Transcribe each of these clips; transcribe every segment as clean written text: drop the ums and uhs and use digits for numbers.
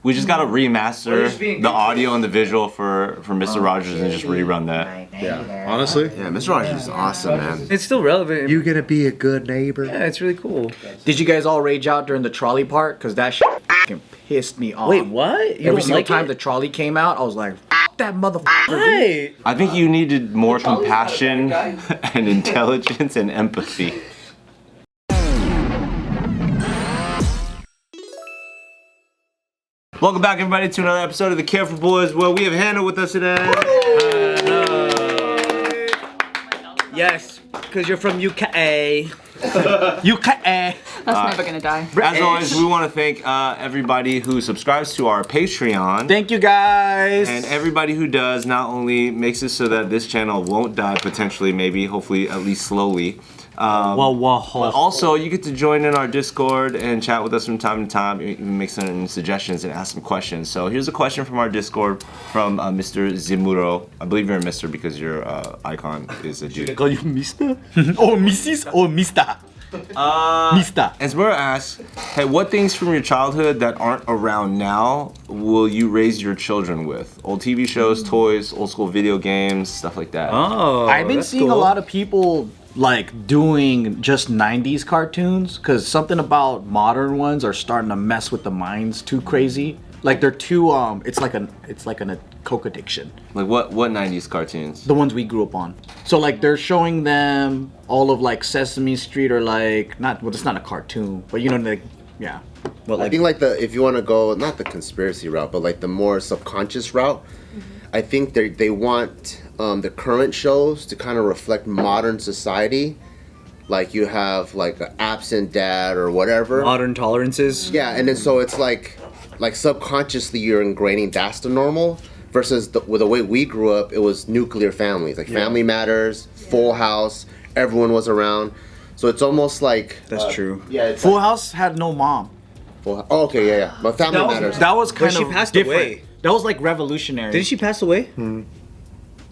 We just gotta remaster the audio and the visual for Mr. Rogers and just rerun that. Yeah, honestly. Yeah, Mr. Rogers is awesome, man. It's still relevant. You gonna be a good neighbor? Yeah, it's really cool. Did you guys all rage out during the trolley part? Cause that shit fucking pissed me off. Wait, what? You Every don't single like time it? the trolley came out, I was like, F that motherfucker. Why? I think you needed more compassion and intelligence and empathy. Welcome back, everybody, to another episode of the Careful Boys, where we have Hannah with us today. Yes, because you're from UK. UK. That's never gonna die. As always, we want to thank everybody who subscribes to our Patreon. Thank you guys. And everybody who does not only makes it so that this channel won't die potentially, maybe, hopefully, at least slowly. But also, you get to join in our Discord and chat with us from time to time, even make some suggestions and ask some questions. So here's a question from our Discord from Mr. Zimuro. I believe you're a Mr. because your icon is a dude. Call you Mister? Or Mrs. or Mister? Mister. And Zimuro asks, hey, what things from your childhood that aren't around now will you raise your children with? Old TV shows, toys, old school video games, stuff like that. Oh, I've been that's seeing a cool. lot of people like doing just 90s cartoons because something about modern ones are starting to mess with the minds too crazy. Like they're too it's like a coke addiction. Like what 90s cartoons? The ones we grew up on. So like they're showing them all of like Sesame Street or like it's not a cartoon, but you know like yeah. Well, I think like if you want to go not the conspiracy route, but like the more subconscious route, I think they want the current shows to kind of reflect modern society. Like you have like an absent dad or whatever. modern tolerances. Yeah, and then so it's like subconsciously you're ingraining that's the normal versus with the way we grew up, it was nuclear families. Like Family Matters, Full House, everyone was around. So it's almost like That's true. yeah, it's Full House had no mom. Oh, okay, yeah. But Family Matters. That was kind But she of passed different. away. That was like revolutionary. Didn't she pass away?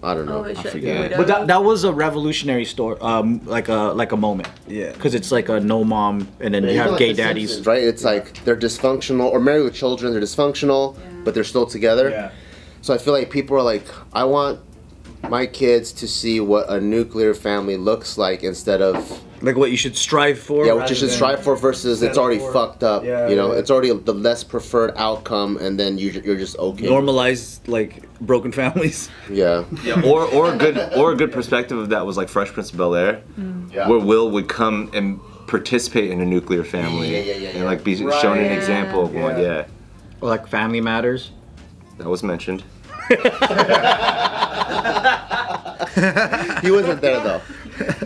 I don't know. Oh, shit. forget. But that was a revolutionary story, like a moment. Yeah. Because it's like a no mom, and then you have Like gay The daddies. Simpsons, right? It's like they're dysfunctional, or Married with Children, they're dysfunctional, but they're still together. Yeah. So I feel like people are like, I want my kids to see what a nuclear family looks like instead of Like what you should strive for. what you should strive for versus it's already fucked up. Yeah, you know, yeah. it's already the less preferred outcome, and then you're just okay. Normalize like broken families. Yeah. Yeah, or a good perspective of that was like Fresh Prince of Bel-Air, where Will would come and participate in a nuclear family and like be shown an example of one. Yeah, Or like Family Matters. that was mentioned. He wasn't there though.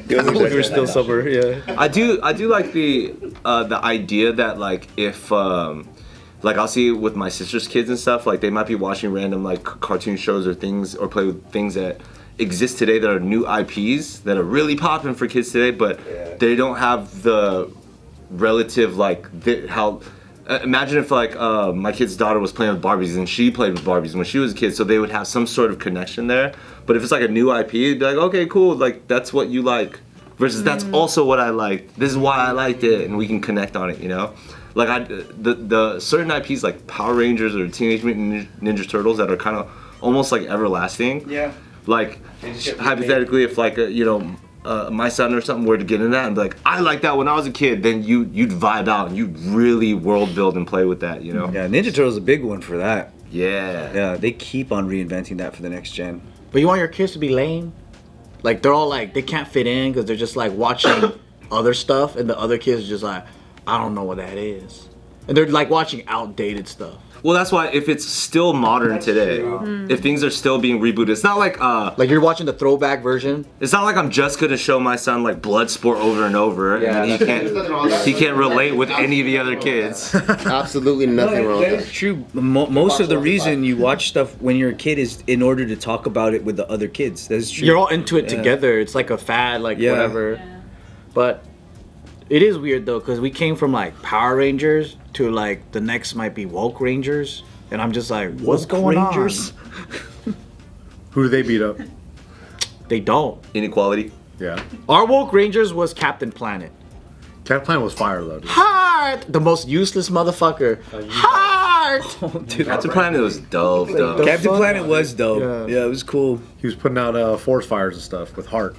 We're still sober. Yeah. I do like the idea that like if like I'll see it with my sister's kids and stuff, like they might be watching random like cartoon shows or things or play with things that exist today that are new IPs that are really popping for kids today, but they don't have the relative like how. Imagine if like my kid's daughter was playing with Barbies and she played with Barbies when she was a kid, so they would have some sort of connection there. But if it's like a new IP, it'd be like, okay, cool, like that's what you like, versus that's also what I liked. This is why I liked it, and we can connect on it, you know. Like the certain IPs like Power Rangers or Teenage Mutant Ninja Turtles that are kind of almost like everlasting. Yeah. Like hypothetically, if like my son or something were to get in that and be like, I like that when I was a kid, then you'd vibe out and you'd really world build and play with that, you know? Yeah, Ninja Turtles is a big one for that. Yeah. Yeah, they keep on reinventing that for the next gen. But you want your kids to be lame? Like they're all like they can't fit in because they're just like watching other stuff, and the other kids are just like, I don't know what that is, and they're like watching outdated stuff. Well, that's why if it's still modern today, if things are still being rebooted, it's not like Like you're watching the throwback version. it's not like I'm just gonna show my son like Bloodsport over and over, and then he can't relate with any of the other kids. Absolutely nothing wrong with that. True. Most of the reason you watch stuff when you're a kid is in order to talk about it with the other kids. That's true. You're all into it together. It's like a fad, like Yeah. whatever. But it is weird though, because we came from like Power Rangers to like the next might be Woke Rangers, and I'm just like, what's going Rangers? on? Who do they beat up? They don't. Inequality. Yeah. Our Woke Rangers was Captain Planet. Captain Planet was fire though. Dude. Heart! The most useless motherfucker. Heart! Bart. Oh, dude. Captain Planet was dope, though. Captain Planet was dope. Yeah, it was cool. He was putting out forest fires and stuff with Hart.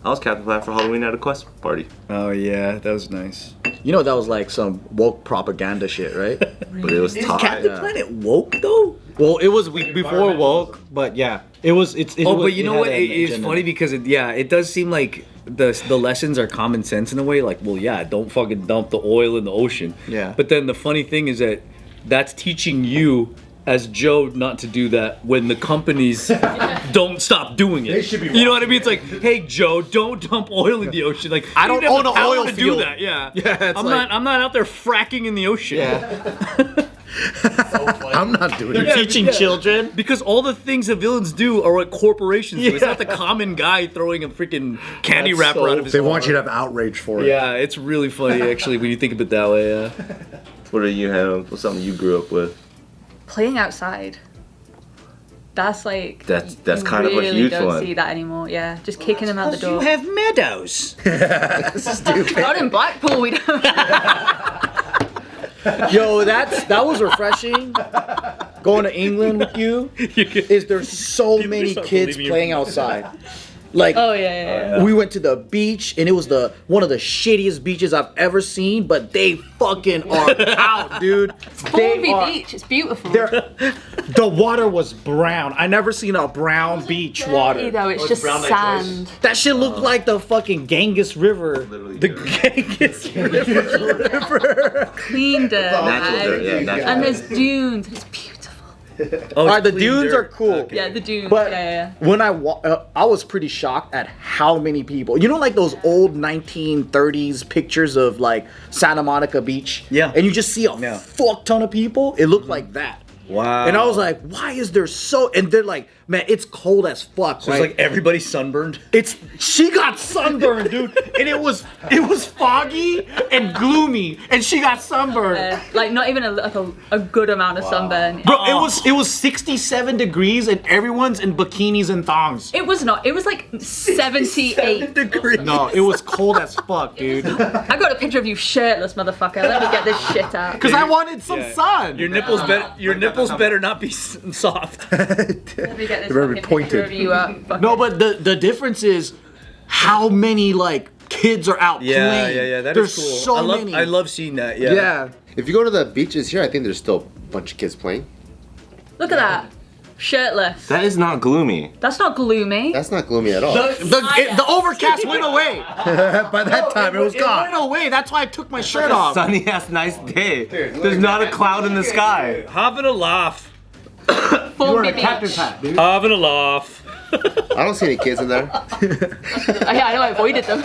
I was Captain Planet for Halloween at a Quest party. Oh yeah, that was nice. You know that was like some woke propaganda shit, right? But it was Is tight. Captain Planet woke though? Well, it was before woke, but yeah, it was. But you know what? It's funny because it does seem like the lessons are common sense in a way. Like, well, yeah, don't fucking dump the oil in the ocean. Yeah. But then the funny thing is that that's teaching you as Joe not to do that when the companies don't stop doing it. They should be You know what I mean? It's like, hey Joe, don't dump oil in the ocean. Like, I don't you have own the an power oil to field. do that. Yeah. Yeah, it's I'm not out there fracking in the ocean. Yeah, I'm not doing you're it. teaching children. Because all the things that villains do are what corporations do. It's not the common guy throwing a freaking candy That's wrapper so- out of his They car. want you to have outrage for it. Yeah, it's really funny actually when you think of it that way. Yeah. What do you have? What's something you grew up with? Playing outside. That's like That's you kind of a really huge don't one. see that anymore. Yeah, just kicking them out the You door. have meadows. Not in Blackpool, we don't. Yo, that was refreshing. Going to England with you, is there's so many start kids believing playing you're- outside. Like, Oh yeah. we went to the beach and it was one of the shittiest beaches I've ever seen, but they fucking are out, dude. Formby Beach, it's beautiful. The water was brown. I never seen a brown beach water. Though it's just brown like sand. That shit looked like the fucking Ganges River. Literally. The Genghis Clean dirt. Natural right? dirt, yeah, natural And dirt. there's dunes. It's beautiful. Oh, Alright, the clean dunes dirt. are cool. Okay. Yeah, the dunes. But yeah. when I was pretty shocked at how many people. You know, like those old 1930s pictures of like Santa Monica Beach. Yeah. And you just see a Yeah. fuck ton of people. It looked like that. Wow. And I was like, why is there so? And they're like, man, it's cold as fuck. So it's like everybody sunburned. She got sunburned, dude, and it was foggy and gloomy, and she got sunburned. Like not even a good amount of sunburn. Bro, it was 67 degrees, and everyone's in bikinis and thongs. It was not. It was like 78 degrees. No, it was cold as fuck, dude. I got a picture of you shirtless, motherfucker. Let me get this shit out. Cause I wanted some sun. Your nipples better not be soft. Let me get this They're very fucking picture pointed. of you fucking- No, but the difference is how many like kids are out playing. Yeah. That There's is cool. so many. I love seeing that. Yeah. Yeah. If you go to the beaches here, I think there's still a bunch of kids playing. Look at that. Shirtless. That is not gloomy. That's not gloomy. That's not gloomy at all. The overcast went away. By that time, it was It gone. went away. That's why I took my shirt off. Sunny ass nice day. There's not a cloud in the sky. Having a laugh. Formby Beach. dude. Having a laugh. I don't see any kids in there. Yeah, I know I avoided them.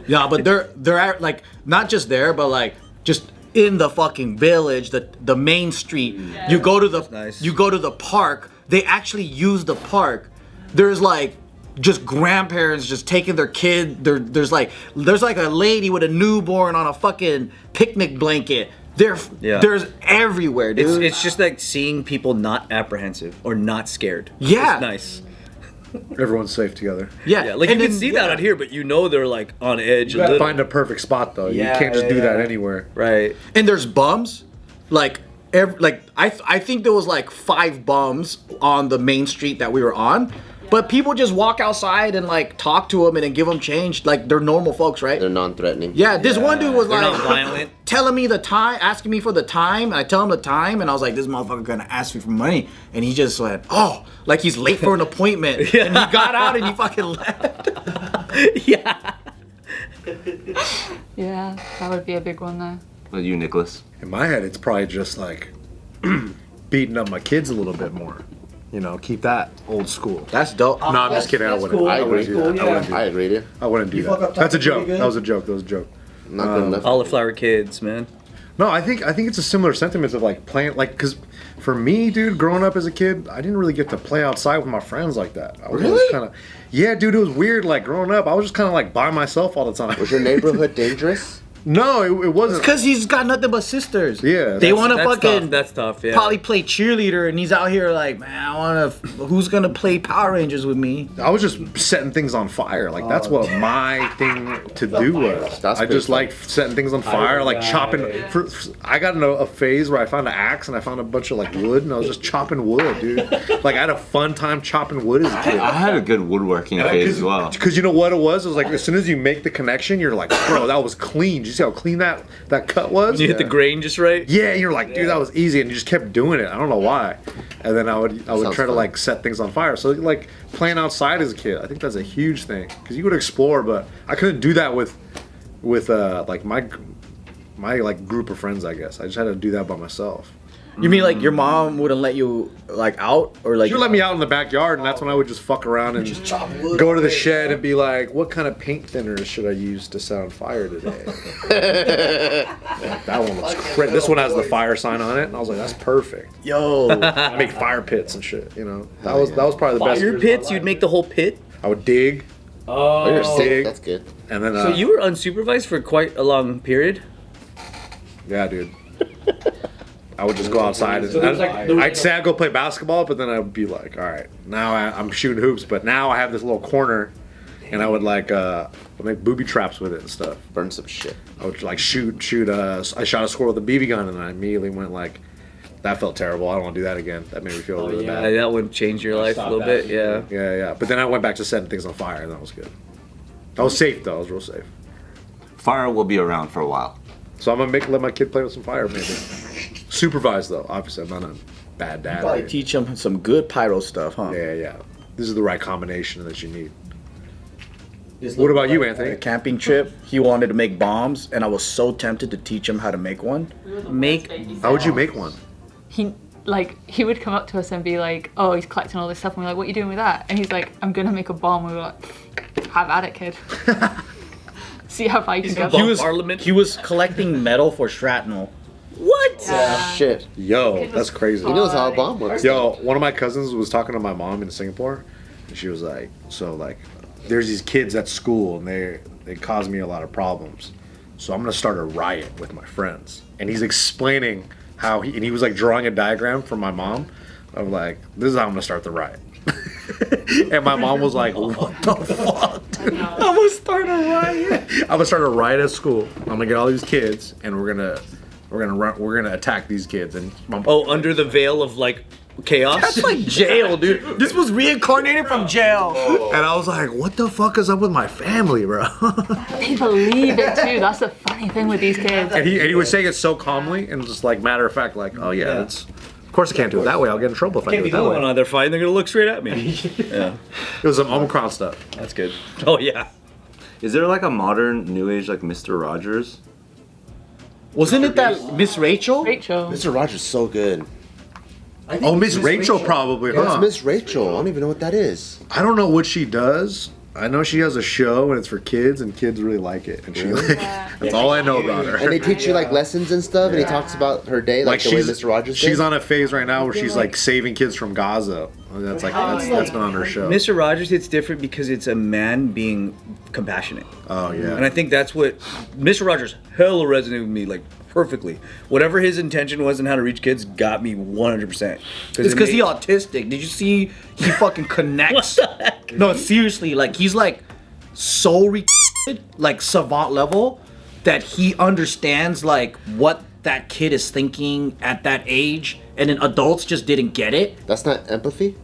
Yeah, but they're at, like not just there, but like just in the fucking village, the main street. You go to the nice. you go to the park. They actually use the park. There's like just grandparents just taking their kid. There's like a lady with a newborn on a fucking picnic blanket. There's everywhere, dude. It's just like seeing people not apprehensive or not scared. Yeah. It's nice. Everyone's safe together. Yeah, like and you can then- see that out here, but you know they're like on edge a You gotta little. find a perfect spot though. Yeah, you can't just yeah, do that yeah. anywhere. Right. And there's bums, like I think there was like 5 bums on the main street that we were on, but people just walk outside and like talk to them and then give them change, like they're normal folks, right? They're non-threatening. Yeah, this one dude was They're like not violent. telling me the time, asking me for the time, and I tell him the time, and I was like, this motherfucker gonna ask me for money, and he just went, oh, like he's late for an appointment, and he got out and he fucking left. Yeah. Yeah, that would be a big one though. What you, Nicholas? In my head, it's probably just like beating up my kids a little bit more. You know, keep that old school. That's dope. No, I'm just kidding. I wouldn't. I I agree. wouldn't do that. I wouldn't do I that. agree, dude. I wouldn't do fuck that. up That's a Taco joke. pretty good? That was a joke. That was a joke. Not good enough. Cauliflower kids, man. No, I think it's a similar sentiment of like playing, like, because for me, dude, growing up as a kid, I didn't really get to play outside with my friends like that. I was Really? kind of, yeah, dude, it was weird. Like growing up, I was just kind of like by myself all the time. Was your neighborhood dangerous? No, it wasn't. Because he's got nothing but sisters. Yeah, they want to That's fucking tough. That's tough. Yeah. probably play cheerleader, and he's out here like, man, I want to. Who's gonna play Power Rangers with me? I was just setting things on fire. Like that's what my thing to do was. That's I just pretty like setting things on fire, like chopping. I got in a phase where I found an axe and I found a bunch of like wood, and I was just chopping wood, dude. Like I had a fun time chopping wood as a kid. I had a good woodworking phase as well. Because you know what it was? It was like as soon as you make the connection, you're like, bro, that was clean. Did you see how clean that cut was? You hit the grain just right. Yeah, and you're like, dude, that was easy, and you just kept doing it. I don't know why. And then I would Sounds try to fun. like set things on fire. So like playing outside as a kid, I think that's a huge thing because you would explore, but I couldn't do that with like my like group of friends. I guess I just had to do that by myself. You mean like your mom wouldn't let you like out or like? She would let me out in the backyard, and that's when I would just fuck around and just go to the shed and be like, "What kind of paint thinners should I use to set on fire today?" That one looks crazy. This one has the fire sign on it, and I was like, "That's perfect." Yo, I make fire pits and shit. You know, that was probably the best. Fire pits? You'd make the whole pit? I would dig, Oh, you're sick. Dig. That's good. and then So you were unsupervised for quite a long period? yeah, dude. I would just go outside and I'd say I'd go play basketball, but then I'd be like, all right, now I'm shooting hoops, but now I have this little corner, and I would like make booby traps with it and stuff. Burn some shit. I would like shoot. I shot a squirrel with a BB gun, and I immediately went like, that felt terrible. I don't want to do that again. That made me feel really Yeah, bad. that would change your life a little bit. Yeah. Yeah. But then I went back to setting things on fire, and that was good. I was safe though. I was real safe. Fire will be around for a while. So I'm gonna let my kid play with some fire, maybe. Supervised though. Obviously, I'm not a bad dad. probably teach him some good pyro stuff, huh? Yeah. This is the right combination that you need. What about you, Anthony? A camping trip, he wanted to make bombs, and I was so tempted to teach him how to make one. How would you make one? He would come up to us and be like, "Oh, he's collecting all this stuff," and we're like, "What are you doing with that?" And he's like, "I'm gonna make a bomb." We were like, "Have at it, kid." See how far you can go. He was collecting metal for shrapnel. What? Shit. Yo, that's crazy. He knows how a bomb works. Yo, one of my cousins was talking to my mom in Singapore, and she was like, "So like, there's these kids at school, and they cause me a lot of problems. So I'm gonna start a riot with my friends." And he's explaining how he was like drawing a diagram for my mom of like, "This is how I'm gonna start the riot." And my mom was like, "What the fuck, dude? I'm gonna start a riot. I'm gonna start a riot at school. I'm gonna get all these kids, and we're gonna attack these kids." And Under the veil of like chaos? That's like jail, dude. This was reincarnated from jail. and I was like, "What the fuck is up with my family, bro?" They believe it too. That's the funny thing with these kids. And he was saying it so calmly and just like matter of fact, like, "Oh yeah, it's of course I can't do it that way. I'll get in trouble if I do it that way." Oh, they're fine. They're gonna look straight at me. Yeah, It was some Omicron stuff. that's good. Oh yeah. Is there like a modern new age like Mr. Rogers? Wasn't it that Miss Rachel? Rachel. Mr. Rogers so good. Oh, Miss Rachel probably, Yeah, huh? it's Miss Rachel. I don't even know what that is. I don't know what she does. I know she has a show and it's for kids, and kids really like it. And she, that's all I know about her. And they teach you like lessons and stuff, and he talks about her day like the way Mr. Rogers did. she's on a phase right now where she's like saving kids from Gaza. That's like that's been on her show. Mr. Rogers hits different because it's a man being compassionate. Oh yeah. And I think that's what Mr. Rogers hella resonated with me like perfectly. Whatever his intention was and how to reach kids got me 100%. It's because he's autistic. Did you see he fucking connects? What the heck? No, seriously, like he's like so like savant level that he understands like what that kid is thinking at that age, and then adults just didn't get it. That's not empathy?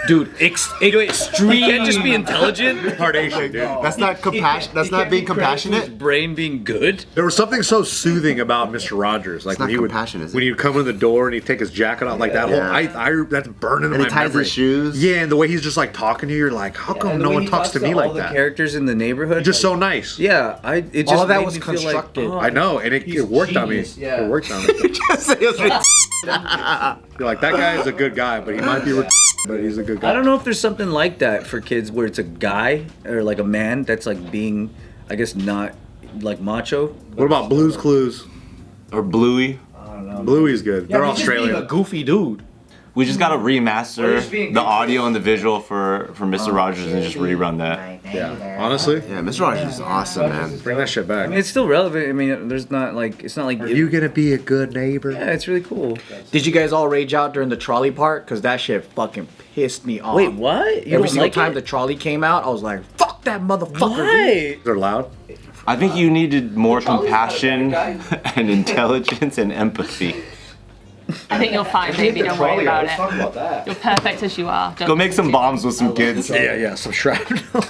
Dude, extreme. You can't just be intelligent. Retardation, dude. That's not compassion. That's not being His compassionate. brain being good. There was something so soothing about Mr. Rogers, like not when he would compassion, is it? when he would come in the door and he'd take his jacket off, like that whole. I that's burning in And my he ties memory. his shoes. Yeah, and the way he's just like talking to you, you're like, how come no one talks to me like all the that? characters in the neighborhood. Just so nice. Yeah, it just All of that made was me feel constructed. Like, I know, and it worked genius, on me. yeah. It worked on me. You're like, that guy is a good guy, but he might be, but he's a good guy. I don't know if there's something like that for kids where it's a guy or like a man that's like being, I guess, not like macho. What about Blue's Clues? Or Bluey? Bluey's good. They're He's just being Australian. a goofy dude. We just gotta remaster the audio and the visual for Mr. Rogers and just rerun that. Yeah, honestly, Yeah, Mr. Rogers is awesome, man. bring that shit back. It's still relevant. I mean, there's not like it's not like Are you gonna be a good neighbor? Yeah, it's really cool. Did you guys all rage out during the trolley part? Because that shit fucking pissed me off. Wait, what? You Every don't single like time it? the trolley came out, I was like, fuck that motherfucker. Why? They're loud. I think you needed more compassion and intelligence and empathy. I think you're fine, baby. Don't worry about it. about that. You're perfect as you are. Don't Go make some bombs with some kids. Yeah, some shrapnel.